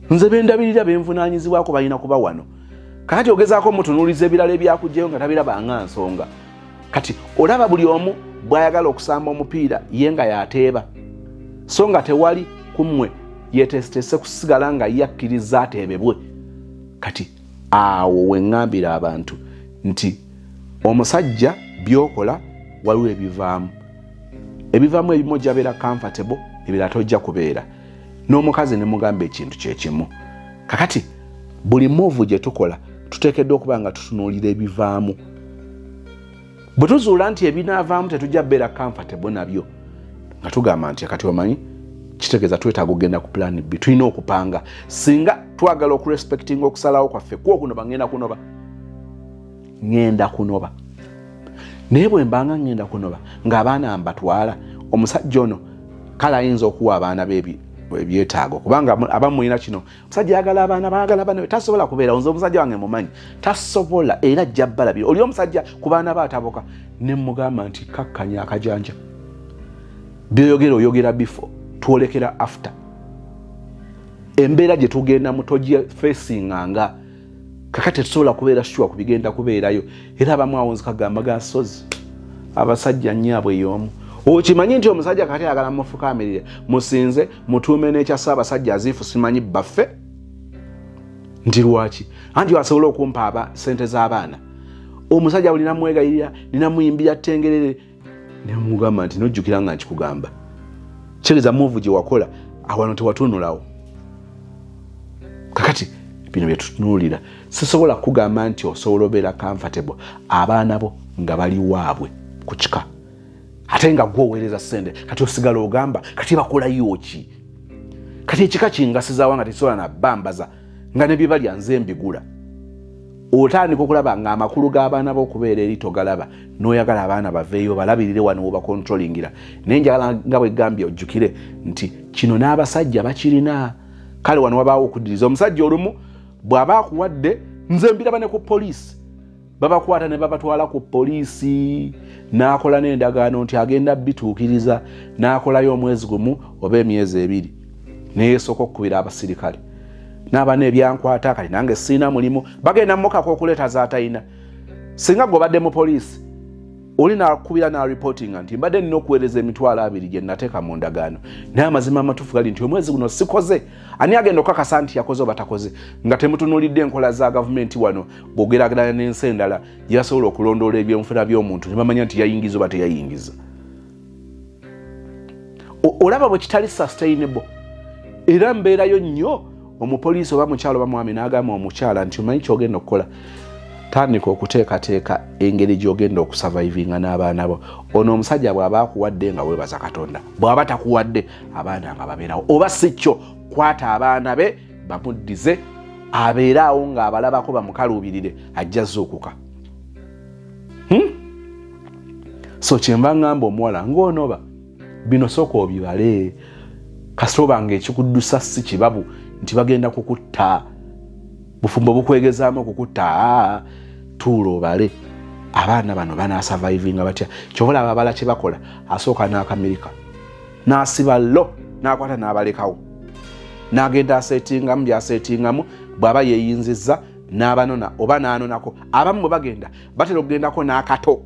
Nze bendabirira benvunaanyizibwako balina kuba wano. Kakati ogezaako mutunuuliza ebirala ebyakugjeyo nga tabirabanga nsonga. Kati olaba buli omu bw'ayagala okusamba omupiira ye nga yateeba. So nga tewali kummwe yeteesiteese kusigala nga yakkiriza ateebebwe. Kati awo we ŋŋambira abantu nti omusajja by'okola waliwo ebivaamu ebimu jabeera comfortable ebirala tojja kubeera n'omukazi ne mugamba ekintu kyekimu kakati buli move gye tukola tuteekeddwa okuba nga tutunuulira ebivaamu bwe tuzuula nti ebinaavaamu tetujja beera comfortable nabyo nga tugamba nti kati omanyi kitegeeza twetaaga okugenda ku plan B tulina okupanga singa twagala okurespectinga okusalawo kwaffe kwokunoba ngenda kunoba naye bwe mbanga ngenda kunoba ng'abaana mbatwala omusajja ono kale ayinza okuwa abaana bebyetaago kubanga abamu mulina kino omusajja ayagala abaana tasobola kubeera nze omusajja wange mumanyi tasobola era ajja balabira oli omusajja ku baana be ataboka ne mugamba nti kakkanya akajanja byoyogera oyogera before tuolekera after embeera gye tugenda mu togi facinganga kakati tusobola kubeera sure kubigenda kubeerayo era abamu awo nzikagamba gasozi abasajja nnyabwe y'omu okimanyi nti omusajja kati ayagala mufukamirire musinze mutuume n'ekyasa abasajja aziifu simanyi baffe nti lwaki anti wasobola okumpa sente z'abaana omusajja buli namwegayirira ninamuyimbira ttengerere ne mugamba nti nojjukira nga nkikugamba kitegeeza move gye wakola awano tewatunulawo kakati bino bye tutunuulira sisobola kugamba nti osobola obeera comfortable abaana bo nga bali waabwe ku kika ate nga gwoweereza ssente kati osigala ogamba kati bakolayo ki kati ekika kingasizaawo nga tekisobola nabambaza nga ne bye balya nze mbigula otandika okulaba nga amakulu g'abaana b'okubeera eri togalaba n'oyagala abaana baveeyo balabirire wano webakontrolingira naye njagala nga bwe gambye ojjukire nti kino n'abasajja bakirina kale wano wabaawo okuddiriza omusajja olumu bw'aba akuwadde nze mbiraba ne ku poliisi babakwata ne babatwala ku poliisi n'akola n'endagaano nti agenda bituukiriza n'akolayo omwezi gumu oba emyezi ebiri neyeesooka okukubira abasirikale n'abaana ebyankwata kati nange sirina mulimu bagenda mukako okuleeta z'atalina singa gw'obadde mu poliisi oli n'akubira n'aripootinga nti mbadde nina okuweereza emitwalo 2 gye nateeka mu ndagaano naye amazima amatuufu gali nti omwezi guno sikoze ani agenda okukakasa nti yakoze oba takoze nga temutunuulidde enkola za gavumenti wano bw'ogeraageranya n'ensi endala gye basobola okulondoola eby'enfuna by'omuntu ne bamanya nti yayingiza oba teyayingiza olaba bwe kitali sustainable era mbeerayo nnyo omupoliisi oba mukyalo oba mwami n'agamba omukyala nti omanyi kyogenda okukola tandika okuteekateeka engeri gy'ogenda okusurvivinga n'abaana bo ono omusajja bw'aba akuwadde nga weebaza katonda bw'aba takuwadde abaana nga babeerawo oba si kyo kwata abaana be bamuddize abeeraawo ng'abalabako bamukaluubirire ajja zuukuka so kyemba ngamba omuwala ng'onoba bino sooka obibale kasooba ng'ekikuddusa si kibabu nti bagenda kukutta bufumbo bukwegezaamu okukutta tuula obale abaana bano banaasurvivinga batya kyobola ababala kye bakola asooka n'akamirika n'asiba lo n'akwata n'abalekawo n'agenda aseetingamu byaseetingamu bw'aba yeeyinzizza n'abanona oba n'anonako abamu bwe bagenda batera okugendako n'akato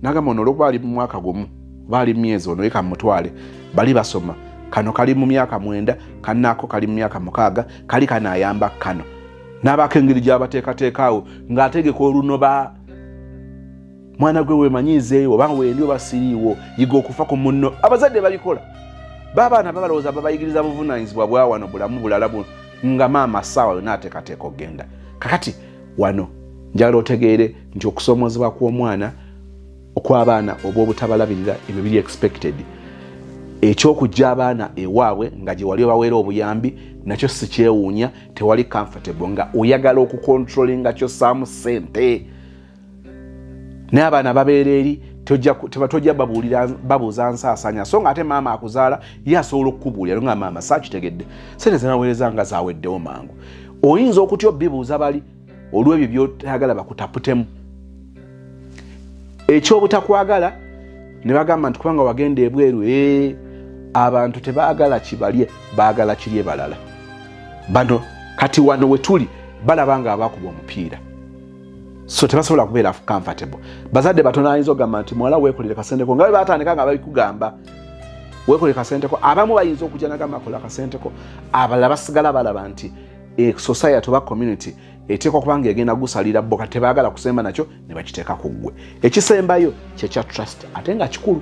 n'agamba ono olwokuba ali mu mwaka gumu oba ali mu myezi ono yeka mutwale bali basoma kano kali mu myaka 9 kannaako kali mu myaka 6 kali kanaayamba kano n'abaako engeri gy'abateekateekaawo ng'ategeka olunoba mwana gwe weemanyiizeeyo oba wendi oba siriiwo yiga okufa ku munno abazadde babikola baabaana babalowooza babayigiriza buvunaanyizibwa bwa wano bulamu bulala nga maama ssaawa yonna ateekateeka okgenda kakati wano njagala otegeere nti okusoomozebwa kw'omwana okw'abaana oba obutabalabirira ebyo biri expected ekyokujja abaana ewaabwe nga gye wali obaweera obuyambi nakyo si kyewuunya tewali comfortable nga oyagala okukontrolinga kyossaamu ssente naye abaana babeera eri tojja babuuza nsaasanya so nga ate maama akuzaala ye asobola okukubuulira nga maama saakitegedde sente zenaweereza nga zaaweddewo mangu oyinza okutya obibuuza bali olw'ebyo byotayagala bakutaputemu ekyobutakwagala ne bagamba nti kubanga wagenda ebweru abantu tebaagala kibalye baagala kirye balala bano kati wano we tuli balaba nga abakuba omupiira so tebasobola kubeera comfortable bazadde batono ayinza okugamba nti muwala weekolere kasenteko nga bwe batandika nga babikugamba weekolere kasenteko abamu bayinza okujja nagamba akola kasenteko abalala basigala balaba nti society oba community eteekwa kubanga egenda gusalira bo kati tebaagala kusemba nakyo ne bakiteeka ku ggwe. Ekisembayo kye kya trust ate nga kikulu.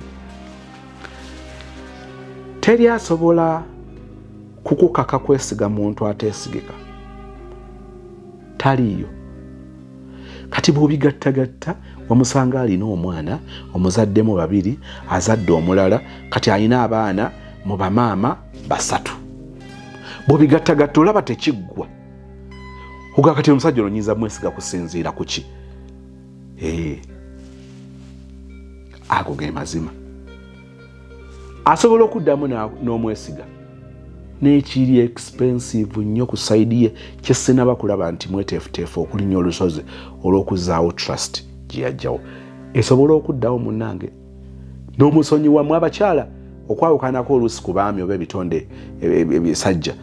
Teri asobola kukukaka kwesiga muntu ateesigika. Taliyo. Kati bw'obigattagatta wamusanga alina omwana omuzaddemu babiri azadde omulala kati alina abaana mu bamaama basatu. Bw'obigattagatta olaba tekiggwa. Oga kati omusajja ono nnyinza mwesiga kusinziira ku ki? Ago ge mazima. Asobola okuddamu n'omwesiga n'ekiri expensive nnyo ku sayidi ye kye sinaba kulaba nti mweteefuteefu okulinnya olusozi olw'okuzaawo trust gye yajjawo. Esobola okuddawo munnange n'omusonyiwamu abakyala okwawukanako oluusi ku baami oba ebitonde ebisajja.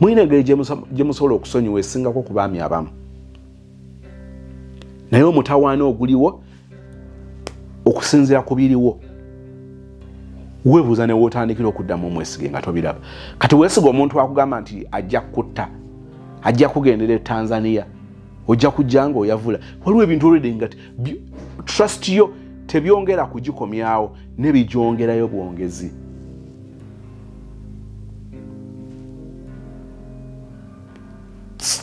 Mulina engeri gye musobola okusonyiwa esingako ku baami abamu. Naye omutawaana oguliwo okusinziira ku biriwo weebuuza ne wootandikira okuddamu omwesige nga tobiraba. Kati weesiga omuntu akugamba nti ajja kutta, ajja kugendera e Tanzania, ojja kujja nga oyavula. Waliwo ebintu olwedde nga trust yo tebyongera kugikomyawo ne bijongerayo bwongezi.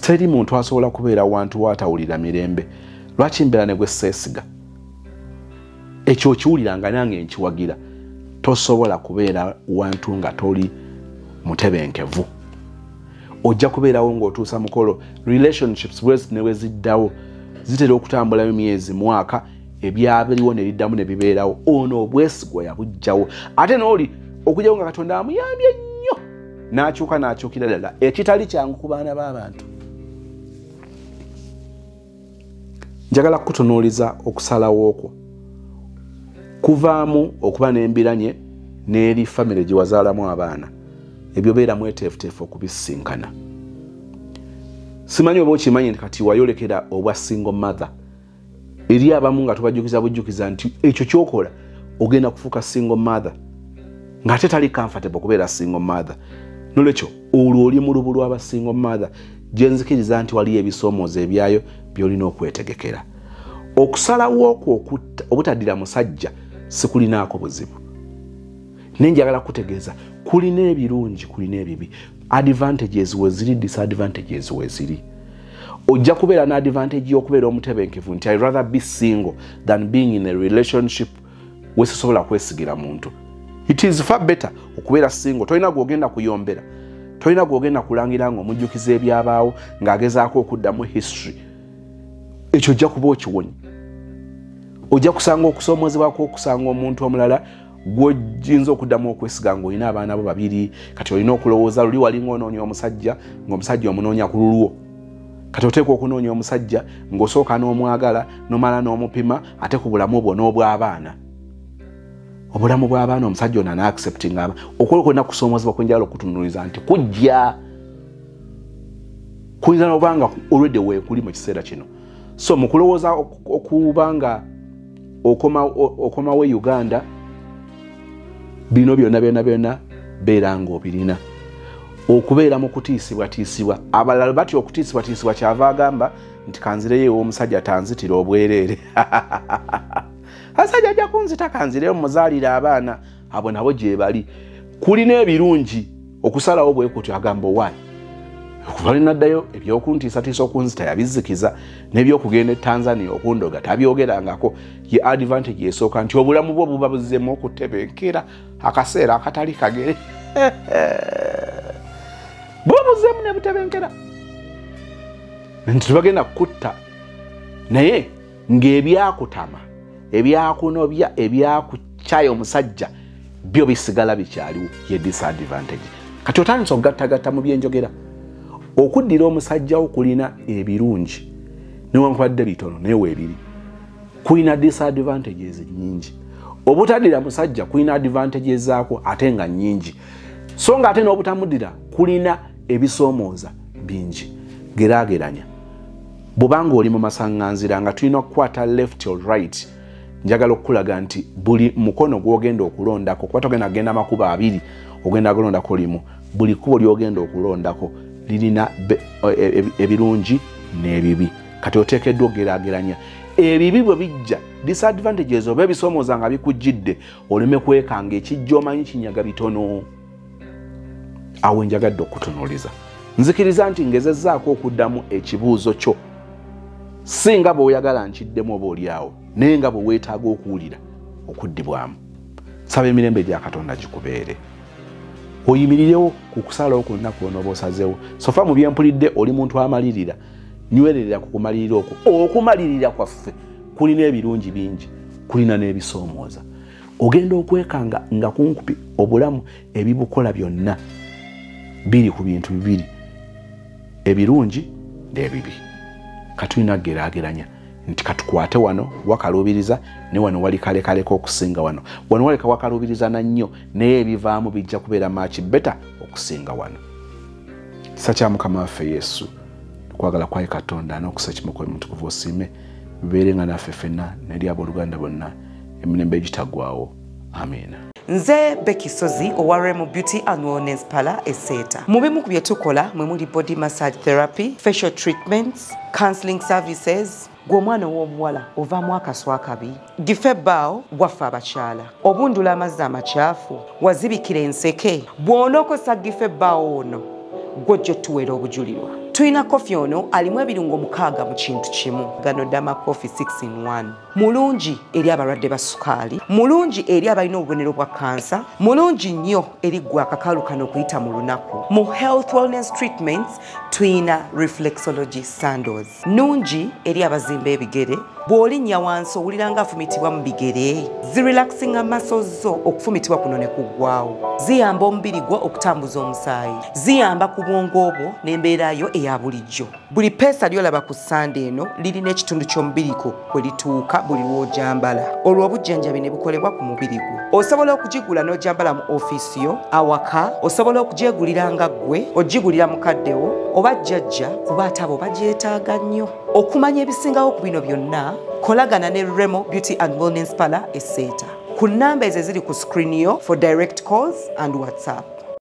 Teri muntu asobola kubeera wantu waatawulira mirembe. Lwaki mbeera ne gwe seesiga? Ekyo okiwuliranga nange nkiwagira. Tosobola kubeera wantu nga toli mutebenkevu. Ojja kubeerawo ng'otuusa mukolo. Relationships bwezi ne weziddawo zitera okutambulayo myezi mwaka ebyabiriwo ne biddamu ne bibeerawo. Ono obwesigwa yabujjawo. Ate n'oli okujjawo nga Katonda amuyambye nnyo n'akyuka n'akyukira ddala ekitali kyangu ku baana b'abantu. Njagala kutunuuliza okusalawo okwo kuvaamu okuba n'embiranye n'eri famire gye wazaalamu abaana. Ebyo beera mweteefuteefu okubisinkana. Simanyi oba okimanyi nti kati wayolekera obwa single mother. Eri abamu nga tubajjukiza bujjukiza nti ekyo kyokola ogenda kufuuka single mother ng'ate tali comfortable kubeera single mother. Nolwekyo olwo oli mu lubu lw'aba single mother gye nzikiriza nti waliyo ebisoomoozo ebyayo by'olina okwetegekera. Okusalawo okwo obutaddira musajja sikulinaako buzibu. Nenjagala kutegeeza kulina ebirungi kulina ebibi. Advantages we ziri, disadvantages we ziri. Ojja kubeera na advantage y'okubeera omutebenkevu nti I'd rather be single than being in a relationship wesisobola kwesigira muntu. It is far better okubeera single. Tolina gw'ogenda kuyombera, tolina gw'ogenda kulangira ng'omujjukiza ebyabaawo ng'agezaako okuddamu history. Ekyo ojja kuba okiwonye. Ojja kusanga okusoomozebwako okusanga omuntu omulala gw'ojjinza okuddamu okwesiga ng'olina abaana bo babiri. Kati olina okulowooza luli walinga onoonya omusajja ng'omusajja omunoonya ku lulwo. Kati oteekwa okunoonya omusajja ng'osooka n'omwagala n'omala n'omupima ate ku bulamu bwo n'obw'abaana. Obulamu bw'abaana omusajja ono ana-acceptinga okola kwonna kusoomozebwa kwe njagala okutunuuliza nti kujja kuyinza n'obanga already weekuli mu kiseera kino. So mu kulowooza okuba nga okomawo e Uganda bino byonna beera ng'obirina. Okubeera mu kutiisibwatiisibwa. Abalala batya okutiisibwatiisibwa kyava agamba nti kanzireyo omusajja tanzitira obwereere. Asajja ajja kunzita kanzireyo muzaalira abaana abo nabo gye bali. Kulina ebirungi okusalawo bwe kutyo agamba wayi. Okuva linaddayo ebyokuntiisatiisa okunzita yabizikiza n'ebyokugenda e Tanzania okundoga tabyogerangako. Ye advantage esooka nti obulamu bwo buba buzzemu okutebenkera akaseera akatali kagere. Buba buzzemu ne butebenkera. Nti bagenda kutta naye ng'ebyakutama ebyakunobya ebyakukyaya omusajja byo bisigala bikyaliwo. Ye disadvantage. Kati otandise okugattagatta mu byenjogera. Okuddira omusajja wo kulina ebirungi newankubadde bitono naye weebiri. Kulina disadvantages nnyingi. Obutaddira musajja kulina advantages zaako ate nga nnyingi. So nga ate n'obutamuddira kulina ebisoomooza bingi. Geraageranya. Bw'obanga oli mu masaŋŋanzira nga tulina okukwata left or right, njagala okukulaga nti buli mukono gw'ogenda okulondako kuba togenda kugenda makubo abiri ogenda kulondako limu. Buli kkubo ly'ogenda okulondako lirina ebirungi n'ebibi kati oteekeddwa ogeraageranya ebibi bwe bijja disadvantages oba ebisoomooza nga bikujjidde oleme kwekanga ekijja omanyi kinyaga bitono awo njagadde okutunuuliza nzikiriza nti ngezezzaako okuddamu ekibuuzo kyo singa bw'oyagala nkiddemu oba oliawo naye nga bwe weetaaga okuwulira okuddibwamu saba emirembe gya Katonda gikubeere oyimirirewo ku kusalawo ku lunaku onooba osazeewo sofa mu byempulidde oli muntu amalirira nywererera ku kumalirira okwo okumalirira kwaffe kulina ebirungi bingi kulina n'ebisoomooza ogenda okwekanga nga kumpi obulamu ebibukola byonna biri ku bintu bibiri ebirungi n'ebibi katulina geraageranya nti katukwate wano wakalubiriza ne wano wali kalekaleko okusinga wano waleka wakalubiriza na nnyo naye ebivaamu bijja kubeera much better okusinga wano kisa kya Mukama waffe Yesu kwagala kwa Katonda n'okusa kimuko omutukuvu osiime bibeere nga naffe ffenna neri abooluganda bonna emirembe egitagwawo amen. Nze Becky Sozi owa Remo Beauty and Wellness Parlour Eseta. Mu bimu ku bye tukola mwe muli body massage therapy, facial treatments, counseling services. Gw'omwana w'obuwala ovaamu akaswa akabi gife ebbaawo waffe abakyala obundula amazzi amakyafu wazibikira enseke bw'onookosa gife ebbaawo ono gw'ojja otuweera obujulirwa. Tulina kofi ono alimu ebirungo 6 mu kintu kimu. Gano Dama Coffee 6 in 1. Mulungi eri abalwadde ba sukaali, mulungi eri abalina obubonero bwa kansa, mulungi nnyo eri gwe akakalu kano okuyita mu lunaku. Mu health wellness treatments tulina reflexology sandals. Nungi eri abazimba ebigere, bw'olinnya wansi owulira nga afumitibwa mu bigere. Zirelaxinga muscles zo okufumitibwa kuno ne kuggwaawo. Ziyamba omubiri gwo okutambuza omusaayi. Ziyamba ku bwongo bwo n'embeera yo eya bulijjo. Buli peesa lyolaba ku ssande eno lirina ekitundu ky'omubiri gwo kwe lituuka buli lw'ojambala. Olwo obujjanjabi ne bukolebwa ku mubiri gwo. Osobola okugigula n'ojambala mu ofiisi yo, awaka, osobola okugyegulira nga ggwe, ogigulira mukaddewo, oba jjajja kuba ate abo bagyetaaga nnyo. Okumanya ebisingawo ku bino byonna, kolagana ne Remo Beauty and Wellness Parlour Eseta. Ku nnamba ezo eziri ku screen yo for direct calls and WhatsApp.